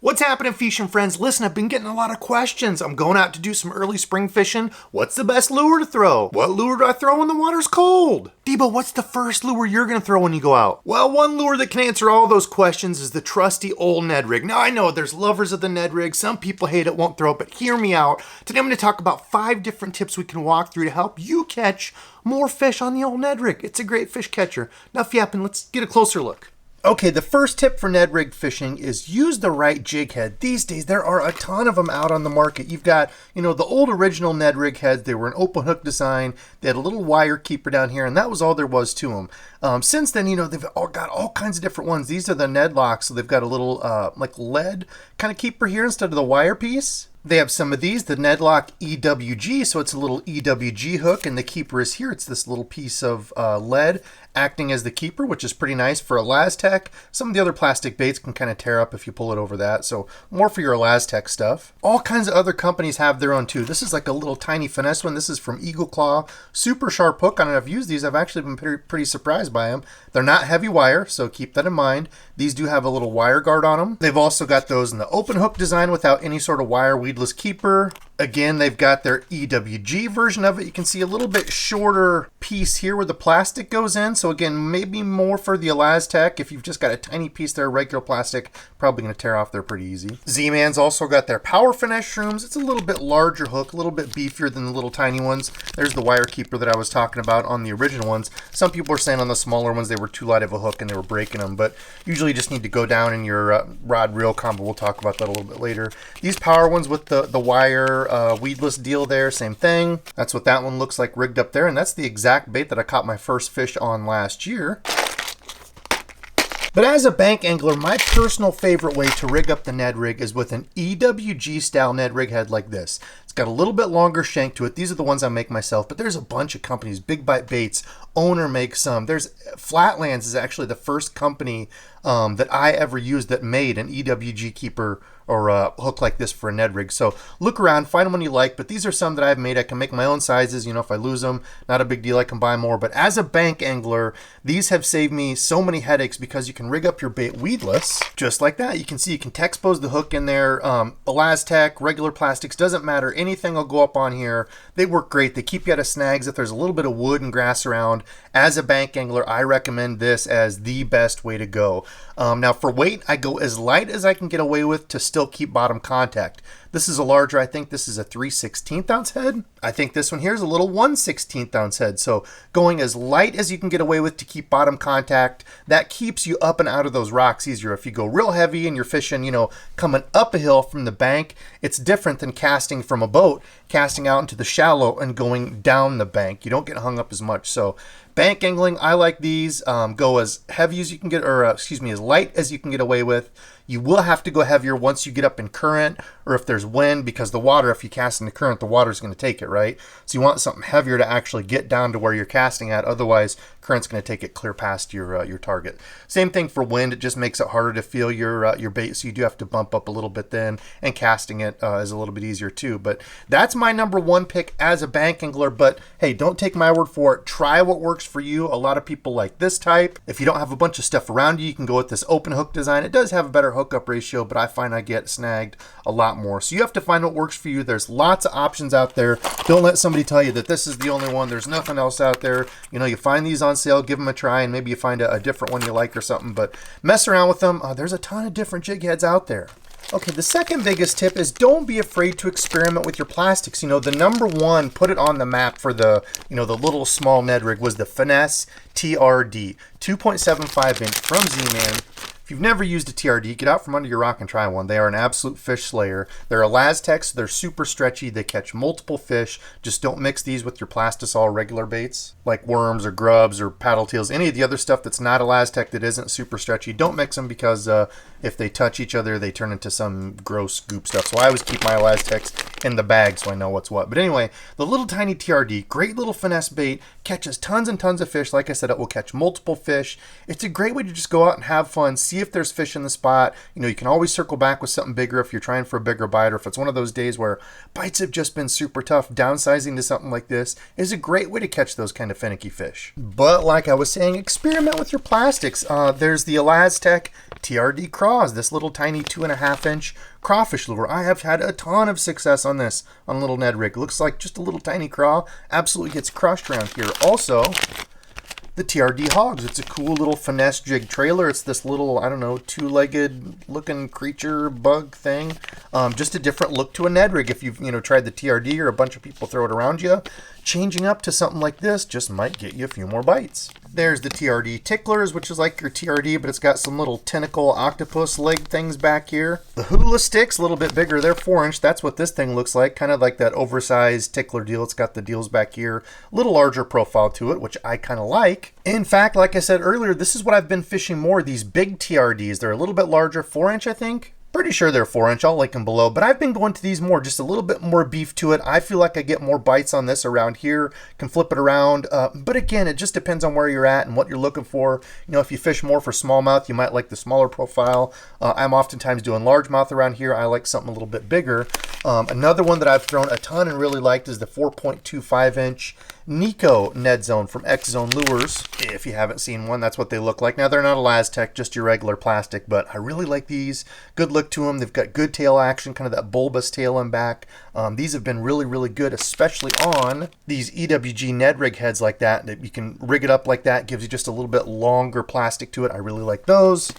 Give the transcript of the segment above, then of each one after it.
What's happening, fishing friends? Listen, I've been getting a lot of questions. I'm going out to do some early spring fishing. What's the best lure to throw? What lure do I throw when the water's cold? Debo, what's the first lure you're going to throw when you go out? Well, one lure that can answer all those questions is the trusty old Ned rig. Now, I know there's lovers of the Ned rig. Some people hate it, won't throw it, but hear me out. Today, I'm going to talk about 5 different tips we can walk through to help you catch more fish on the old Ned rig. It's a great fish catcher. Enough yapping, let's get a closer look. Okay, the first tip for Ned rig fishing is use the right jig head. These days, there are a ton of them out on the market. You've got, the old original Ned rig heads. They were an open hook design. They had a little wire keeper down here, and that was all there was to them. Since then, they've all got all kinds of different ones. These are the Ned locks, so they've got a little, like lead kind of keeper here instead of the wire piece. They have some of these, the Ned Lock EWG, so it's a little EWG hook, and the keeper is here. It's this little piece of lead acting as the keeper, which is pretty nice for ElaZtech. Some of the other plastic baits can kind of tear up if you pull it over that, so more for your ElaZtech stuff. All kinds of other companies have their own too. This is like a little tiny finesse one. This is from Eagle Claw. Super sharp hook on it. I've used these. I've actually been pretty surprised by them. They're not heavy wire, so keep that in mind. These do have a little wire guard on them. They've also got those in the open hook design without any sort of wire weedless keeper. Again, they've got their EWG version of it. You can see a little bit shorter piece here where the plastic goes in. So again, maybe more for the ElaZtech. If you've just got a tiny piece there, regular plastic, probably going to tear off there pretty easy. Z-Man's also got their power finesse shrooms. It's a little bit larger hook, a little bit beefier than the little tiny ones. There's the wire keeper that I was talking about on the original ones. Some people are saying on the smaller ones they were too light of a hook and they were breaking them, but usually you just need to go down in your rod reel combo. We'll talk about that a little bit later. These power ones with the wire weedless deal there, same thing. That's what that one looks like rigged up there, and that's the exact bait that I caught my first fish on last year. But as a bank angler, my personal favorite way to rig up the Ned rig is with an EWG style Ned rig head like this. It's got a little bit longer shank to it. These are the ones I make myself, but there's a bunch of companies. Big Bite Baits, Owner makes some. There's Flatlands is actually the first company that I ever used that made an EWG keeper or a hook like this for a Ned rig. So look around, find one you like, but these are some that I've made. I can make my own sizes. If I lose them, not a big deal. I can buy more. But as a bank angler, these have saved me so many headaches because you can rig up your bait weedless just like that. You can see you can Texpose the hook in there. ElaZtech, regular plastics, doesn't matter. Anything will go up on here. They work great. They keep you out of snags if there's a little bit of wood and grass around. As a bank angler, I recommend this as the best way to go. Now for weight, I go as light as I can get away with to still keep bottom contact. This is a larger, I think this is a 3/16 ounce head. I think this one here is a little 1/16 ounce head. So going as light as you can get away with to keep bottom contact, that keeps you up and out of those rocks easier. If you go real heavy and you're fishing, coming up a hill from the bank, it's different than casting from a boat, casting out into the shallow and going down the bank. You don't get hung up as much. So bank angling, I like these. Go as heavy as you can get, or as light as you can get away with. You will have to go heavier once you get up in current or if there's wind, because the water, if you cast in the current, the water is going to take it, right? So you want something heavier to actually get down to where you're casting at. Otherwise, current's going to take it clear past your target. Same thing for wind. It just makes it harder to feel your bait, so you do have to bump up a little bit then, and casting it is a little bit easier too. But that's my number one pick as a bank angler. But hey, don't take my word for it. Try what works for you. A lot of people like this type. If you don't have a bunch of stuff around you, you can go with this open hook design. It does have a better hookup ratio, but I find I get snagged a lot more. So you have to find what works for you. There's lots of options out there. Don't let somebody tell you that this is the only one. There's nothing else out there. You find these on sale, give them a try, and maybe you find a different one you like or something, but mess around with them. There's a ton of different jig heads out there. Okay, the second biggest tip is don't be afraid to experiment with your plastics. The number one, put it on the map for the little small Ned rig was the Finesse TRD, 2.75 inch from Z-Man. If you've never used a TRD, get out from under your rock and try one. They are an absolute fish slayer. They're ElaZtech, so they're super stretchy. They catch multiple fish. Just don't mix these with your Plastisol regular baits, like worms or grubs or paddle tails. Any of the other stuff that's not ElaZtech that isn't super stretchy, don't mix them, because if they touch each other, they turn into some gross goop stuff. So I always keep my ElaZtechs in the bag so I know what's what. But anyway, the little tiny TRD, great little finesse bait, catches tons and tons of fish. Like I said, it will catch multiple fish. It's a great way to just go out and have fun, see if there's fish in the spot. You know, you can always circle back with something bigger if you're trying for a bigger bite, or if it's one of those days where bites have just been super tough. Downsizing to something like this is a great way to catch those kind of finicky fish. But like I was saying, experiment with your plastics. There's the Elastec TRD Craws, this little tiny 2.5-inch crawfish lure. I have had a ton of success on this on a little Ned rig. It looks like just a little tiny craw. Absolutely gets crushed around here. Also, the TRD Hogs. It's a cool little finesse jig trailer. It's this little, I don't know, two-legged looking creature bug thing. Just a different look to a Ned rig. If you've, you know, tried the TRD or a bunch of people throw it around you, changing up to something like this just might get you a few more bites. There's the TRD Ticklers, which is like your TRD, but it's got some little tentacle octopus leg things back here. The Hula Sticks, a little bit bigger. They're 4-inch. That's what this thing looks like. Kind of like that oversized tickler deal. It's got the deals back here. A little larger profile to it, which I kind of like. In fact, like I said earlier, this is what I've been fishing more, these big TRDs. They're a little bit larger, 4-inch, I think. Pretty sure they're 4-inch. I'll link them below. But I've been going to these more, just a little bit more beef to it. I feel like I get more bites on this around here. Can flip it around. But again, it just depends on where you're at and what you're looking for. You know, if you fish more for smallmouth, you might like the smaller profile. I'm oftentimes doing largemouth around here. I like something a little bit bigger. Another one that I've thrown a ton and really liked is the 4.25-inch Nico Ned Zone from X Zone Lures. If you haven't seen one, that's what they look like. Now, they're not Elastec, just your regular plastic, but I really like these. Good look to them. They've got good tail action, kind of that bulbous tail and back. These have been really, really good, especially on these EWG Ned rig heads like that. You can rig it up like that. Gives you just a little bit longer plastic to it. I really like those.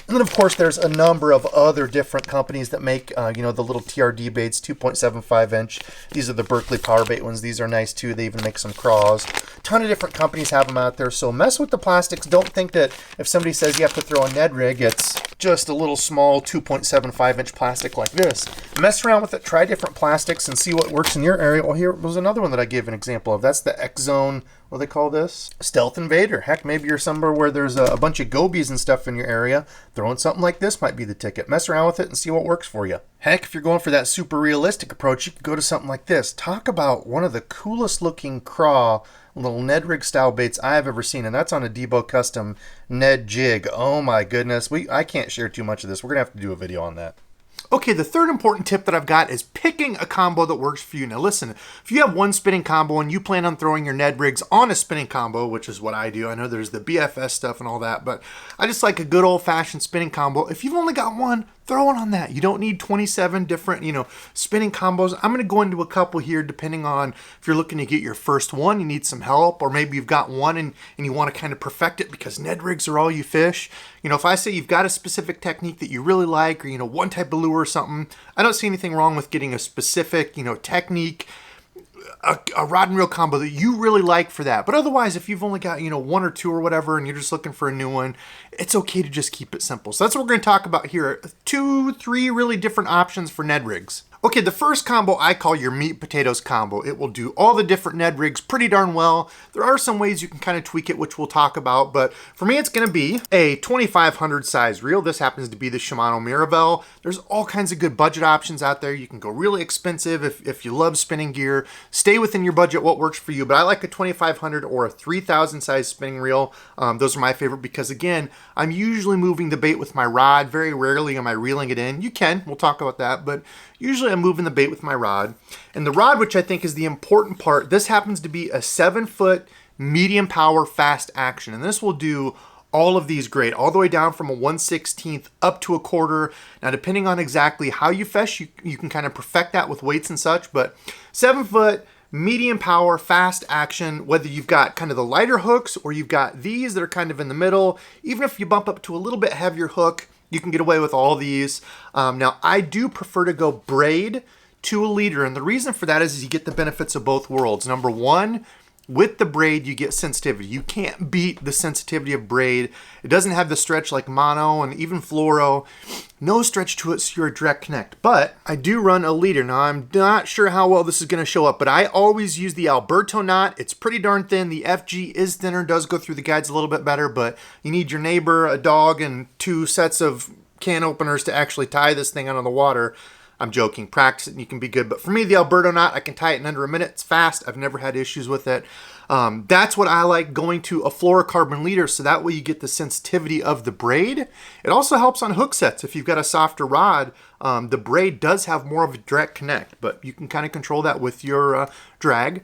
And then, of course, there's a number of other different companies that make, you know, the little TRD baits, 2.75-inch. These are the Berkeley Power Bait ones. These are nice, too. They even make some craws. A ton of different companies have them out there. So mess with the plastics. Don't think that if somebody says you have to throw a Ned rig, it's just a little small 2.75-inch plastic like this. Mess around with it. Try different plastics and see what works in your area. Well, here was another one that I gave an example of. That's the X Zone. What do they call this? Stealth Invader. Heck, maybe you're somewhere where there's a bunch of gobies and stuff in your area. Throwing something like this might be the ticket. Mess around with it and see what works for you. Heck, if you're going for that super realistic approach, you could go to something like this. Talk about one of the coolest looking craw little Ned rig style baits I have ever seen, and that's on a Debo custom Ned jig. Oh my goodness. I can't share too much of this. We're gonna have to do a video on that. Okay, the third important tip that I've got is picking a combo that works for you. Now listen, if you have one spinning combo and you plan on throwing your Ned rigs on a spinning combo, which is what I do, I know there's the BFS stuff and all that, but I just like a good old-fashioned spinning combo. If you've only got one, throw it on that. You don't need 27 different, you know, spinning combos. I'm going to go into a couple here depending on if you're looking to get your first one, you need some help, or maybe you've got one and you want to kind of perfect it because Ned rigs are all you fish. You know, if I say you've got a specific technique that you really like, or, you know, one type of lure or something, I don't see anything wrong with getting a specific, you know, technique, a rod and reel combo that you really like for that. But otherwise, if you've only got, you know, one or two or whatever, and you're just looking for a new one, it's okay to just keep it simple. So that's what we're going to talk about here. 2-3 really different options for Ned rigs. Okay, the first combo I call your meat potatoes combo. It will do all the different Ned rigs pretty darn well. There are some ways you can kind of tweak it, which we'll talk about, but for me, it's gonna be a 2500 size reel. This happens to be the Shimano Mirabelle. There's all kinds of good budget options out there. You can go really expensive if you love spinning gear. Stay within your budget, what works for you, but I like a 2500 or a 3000 size spinning reel. Those are my favorite because, again, I'm usually moving the bait with my rod. Very rarely am I reeling it in. You can, we'll talk about that, but usually I'm moving the bait with my rod. And the rod, which I think is the important part, this happens to be a 7-foot medium power fast action. And this will do all of these great, all the way down from a 1/16 up to a quarter. Now, depending on exactly how you fish, you can kind of perfect that with weights and such, but 7-foot, medium power, fast action, whether you've got kind of the lighter hooks or you've got these that are kind of in the middle. Even if you bump up to a little bit heavier hook, you can get away with all these. Now, I do prefer to go braid to a leader, and the reason for that is you get the benefits of both worlds. Number one, with the braid, you get sensitivity. You can't beat the sensitivity of braid. It doesn't have the stretch like mono and even fluoro. No stretch to it, so you're a direct connect. But I do run a leader. Now, I'm not sure how well this is going to show up, but I always use the Alberto knot. It's pretty darn thin. The FG is thinner, does go through the guides a little bit better, but you need your neighbor, a dog, and 2 sets of can openers to actually tie this thing out of the water. I'm joking. Practice it and you can be good. But for me, the Alberto knot, I can tie it in under a minute. It's fast. I've never had issues with it. That's what I like, going to a fluorocarbon leader, so that way you get the sensitivity of the braid. It also helps on hook sets. If you've got a softer rod, the braid does have more of a direct connect, but you can kind of control that with your drag.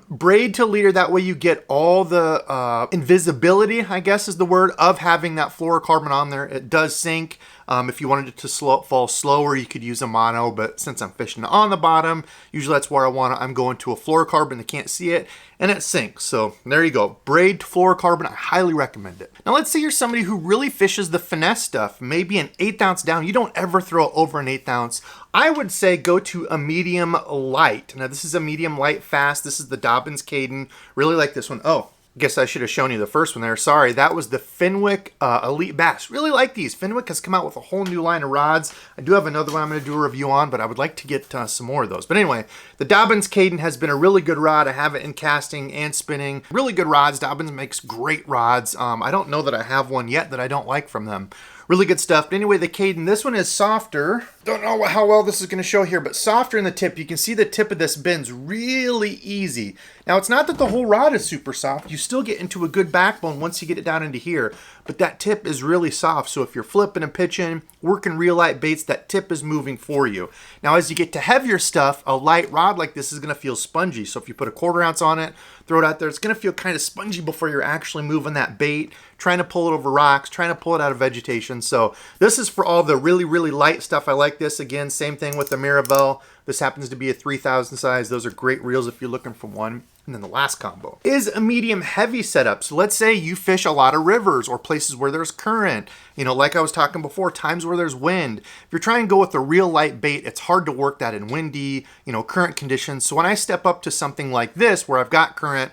Braid to leader, that way you get all the invisibility, I guess is the word, of having that fluorocarbon on there. It does sink. If you wanted it to fall slower, you could use a mono, but since I'm fishing on the bottom, usually that's where I want it. I'm going to a fluorocarbon. They can't see it, and it sinks. So there you go. Braid to fluorocarbon, I highly recommend it. Now let's say you're somebody who really fishes the finesse stuff, maybe an 1/8 ounce down. You don't ever throw over an 1/8 ounce. I would say go to a medium light. Now this is a medium light fast. This is the Dobbins Caden. Really like this one. Oh, guess I should have shown you the first one there. Sorry, that was the Fenwick Elite Bass. Really like these. Fenwick has come out with a whole new line of rods. I do have another one I'm going to do a review on, but I would like to get some more of those. But anyway, the Dobbins Caden has been a really good rod. I have it in casting and spinning. Really good rods. Dobbins makes great rods. I don't know that I have one yet that I don't like from them. Really good stuff. But anyway, the Caden, this one is softer. Don't know how well this is going to show here, but softer in the tip. You can see the tip of this bends really easy. Now, it's not that the whole rod is super soft. You still get into a good backbone once you get it down into here, but that tip is really soft. So if you're flipping and pitching, working real light baits, that tip is moving for you. Now, as you get to heavier stuff, a light rod like this is going to feel spongy. So if you put a 1/4 ounce on it, throw it out there, it's going to feel kind of spongy before you're actually moving that bait, trying to pull it over rocks, trying to pull it out of vegetation. So this is for all the really, really light stuff. I like this. Again, same thing with the Mirabelle. This happens to be a 3000 size. Those are great reels if you're looking for one. And then the last combo is a medium heavy setup. So let's say you fish a lot of rivers or places where there's current, you know, like I was talking before, times where there's wind. If you're trying to go with a real light bait, it's hard to work that in windy, you know, current conditions. So when I step up to something like this, where I've got current,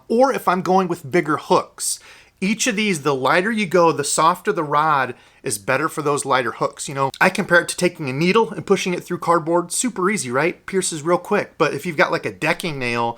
or if I'm going with bigger hooks, each of these, the lighter you go, the softer the rod is better for those lighter hooks. You know, I compare it to taking a needle and pushing it through cardboard. Super easy, right? Pierces real quick. But if you've got like a decking nail,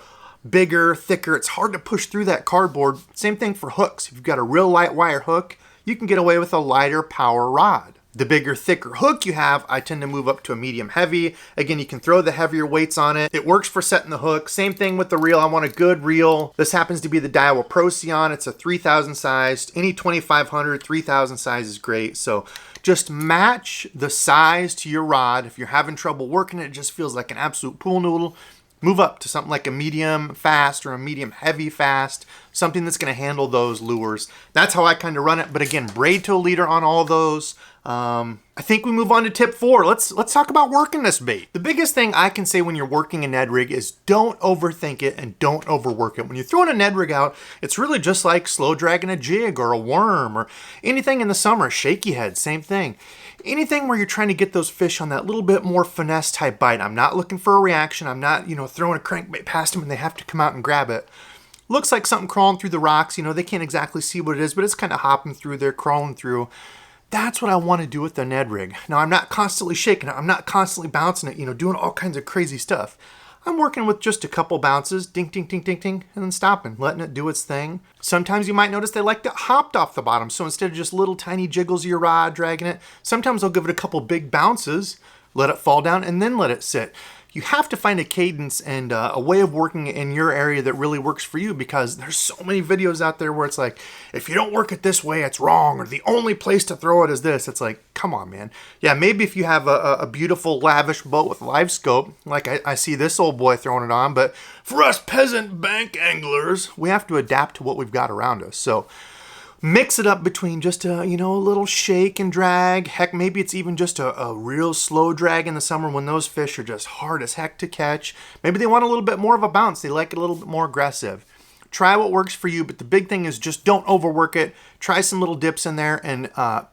bigger, thicker, it's hard to push through that cardboard. Same thing for hooks. If you've got a real light wire hook, you can get away with a lighter power rod. The bigger, thicker hook you have, I tend to move up to a medium heavy. Again, you can throw the heavier weights on it. It works for setting the hook. Same thing with the reel. I want a good reel. This happens to be the Daiwa Procyon. It's a 3000 size. Any 2500, 3000 size is great. So just match the size to your rod. If you're having trouble working it, it just feels like an absolute pool noodle. Move up to something like a medium fast or a medium heavy fast, something that's going to handle those lures. That's how I kind of run it. But again, braid to a leader on all those. I think we move on to tip 4. Let's talk about working this bait. The biggest thing I can say when you're working a Ned rig is don't overthink it and don't overwork it. When you're throwing a Ned rig out, it's really just like slow dragging a jig or a worm or anything in the summer, shaky head, same thing. Anything where you're trying to get those fish on that little bit more finesse type bite. I'm not looking for a reaction. I'm not, you know, throwing a crankbait past them and they have to come out and grab it. Looks like something crawling through the rocks. You know, they can't exactly see what it is, but it's kind of hopping through there, crawling through. That's what I want to do with the Ned rig. Now, I'm not constantly shaking it. I'm not constantly bouncing it, you know, doing all kinds of crazy stuff. I'm working with just a couple bounces, ding, ding, ding, ding, ding, and then stopping, letting it do its thing. Sometimes you might notice they like to hopped off the bottom. So instead of just little tiny jiggles of your rod, dragging it, sometimes I'll give it a couple big bounces, let it fall down, and then let it sit. You have to find a cadence and a way of working in your area that really works for you, because there's so many videos out there where it's like, if you don't work it this way, it's wrong, or the only place to throw it is this. It's like, come on, man. Yeah, maybe if you have a beautiful, lavish boat with live scope, like I see this old boy throwing it on, but for us peasant bank anglers, we have to adapt to what we've got around us. So mix it up between just a, you know, a little shake and drag. Heck, maybe it's even just a real slow drag in the summer when those fish are just hard as heck to catch. Maybe they want a little bit more of a bounce. They like it a little bit more aggressive. Try what works for you, but the big thing is just don't overwork it. Try some little dips in there and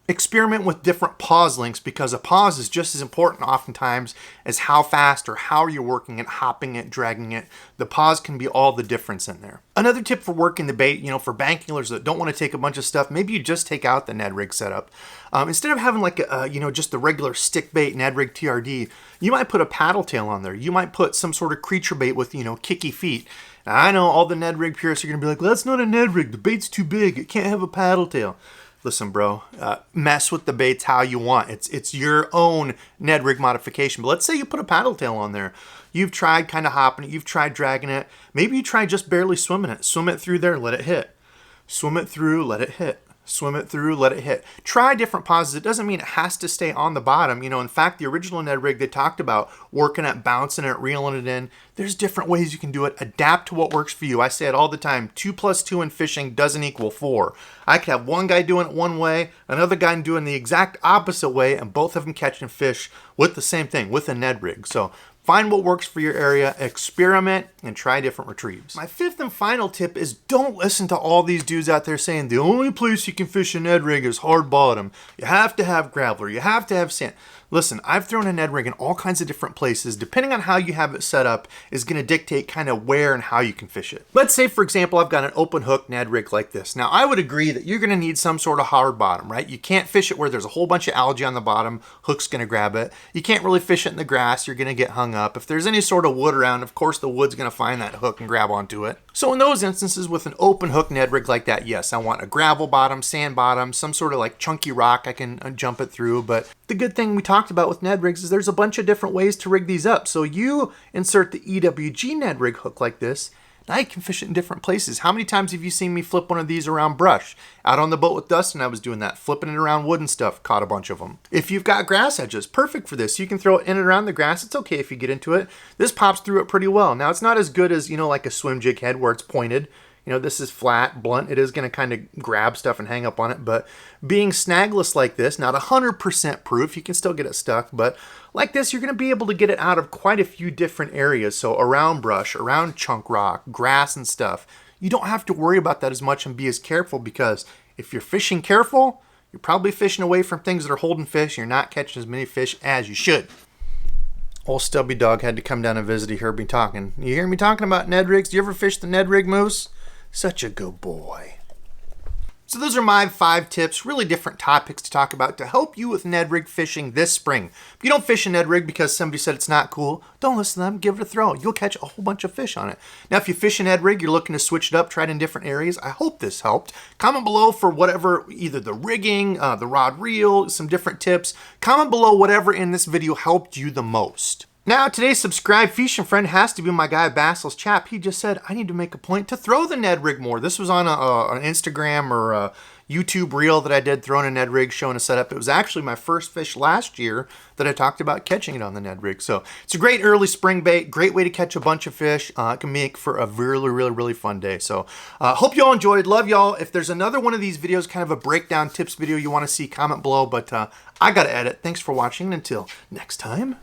experiment with different pause lengths, because a pause is just as important oftentimes as how fast or how you're working it, hopping it, dragging it. The pause can be all the difference in there. Another tip for working the bait, you know, for bank anglers that don't want to take a bunch of stuff, maybe you just take out the Ned rig setup. Instead of having like a, you know, just the regular stick bait Ned rig TRD, you might put a paddle tail on there. You might put some sort of creature bait with, you know, kicky feet. Now, I know all the Ned rig purists are going to be like, well, that's not a Ned rig. The bait's too big. It can't have a paddle tail. Listen, bro, mess with the baits how you want. It's your own Ned rig modification. But let's say you put a paddle tail on there. You've tried kind of hopping it. You've tried dragging it. Maybe you try just barely swimming it. Swim it through there, let it hit. Swim it through, let it hit. Swim it through, let it hit. Try different pauses. It doesn't mean it has to stay on the bottom. You know, in fact, the original Ned rig, they talked about working at bouncing it, reeling it in. There's different ways you can do it. Adapt to what works for you. I say it all the time. 2 + 2 in fishing doesn't equal 4. I could have one guy doing it one way, another guy doing the exact opposite way, and both of them catching fish with the same thing, with a Ned rig. So find what works for your area, experiment, and try different retrieves. My 5th and final tip is don't listen to all these dudes out there saying the only place you can fish a Ned rig is hard bottom. You have to have gravel, you have to have sand. Listen, I've thrown a Ned rig in all kinds of different places. Depending on how you have it set up is going to dictate kind of where and how you can fish it. Let's say, for example, I've got an open hook Ned rig like this. Now, I would agree that you're going to need some sort of hard bottom, right? You can't fish it where there's a whole bunch of algae on the bottom. Hook's going to grab it. You can't really fish it in the grass. You're going to get hung up. If there's any sort of wood around, of course, the wood's going to find that hook and grab onto it. So in those instances, with an open hook Ned rig like that, yes, I want a gravel bottom, sand bottom, some sort of like chunky rock I can jump it through. But the good thing we talked about with Ned rigs is there's a bunch of different ways to rig these up. So you insert the EWG Ned rig hook like this, now you can fish it in different places. How many times have you seen me flip one of these around brush? Out on the boat with Dustin, I was doing that, flipping it around wood and stuff, caught a bunch of them. If you've got grass edges, perfect for this. You can throw it in and around the grass. It's okay if you get into it. This pops through it pretty well. Now, it's not as good as, you know, like a swim jig head where it's pointed. You know, this is flat, blunt. It is going to kind of grab stuff and hang up on it. But being snagless like this, not 100% proof, you can still get it stuck. But like this, you're going to be able to get it out of quite a few different areas. So around brush, around chunk rock, grass and stuff. You don't have to worry about that as much and be as careful, because if you're fishing careful, you're probably fishing away from things that are holding fish. You're not catching as many fish as you should. Old Stubby Dog had to come down and visit. He heard me talking. You hear me talking about Ned rigs? Do you ever fish the Ned rig, Moose? Such a good boy. So those are my 5 tips, really different topics to talk about to help you with Ned rig fishing this spring. If you don't fish a Ned rig because somebody said it's not cool, don't listen to them, give it a throw. You'll catch a whole bunch of fish on it. Now, if you fish a Ned rig, you're looking to switch it up, try it in different areas. I hope this helped. Comment below for whatever, either the rigging, the rod reel, some different tips. Comment below whatever in this video helped you the most. Now, today's subscribed fishing friend has to be my guy, Basil's Chap. He just said, I need to make a point to throw the Ned rig more. This was on an Instagram or a YouTube reel that I did, throwing a Ned rig, showing a setup. It was actually my first fish last year that I talked about catching it on the Ned rig. So it's a great early spring bait, great way to catch a bunch of fish. It can make for a really fun day. So hope you all enjoyed. Love y'all. If there's another one of these videos, kind of a breakdown tips video you want to see, comment below. But I got to edit. Thanks for watching. Until next time.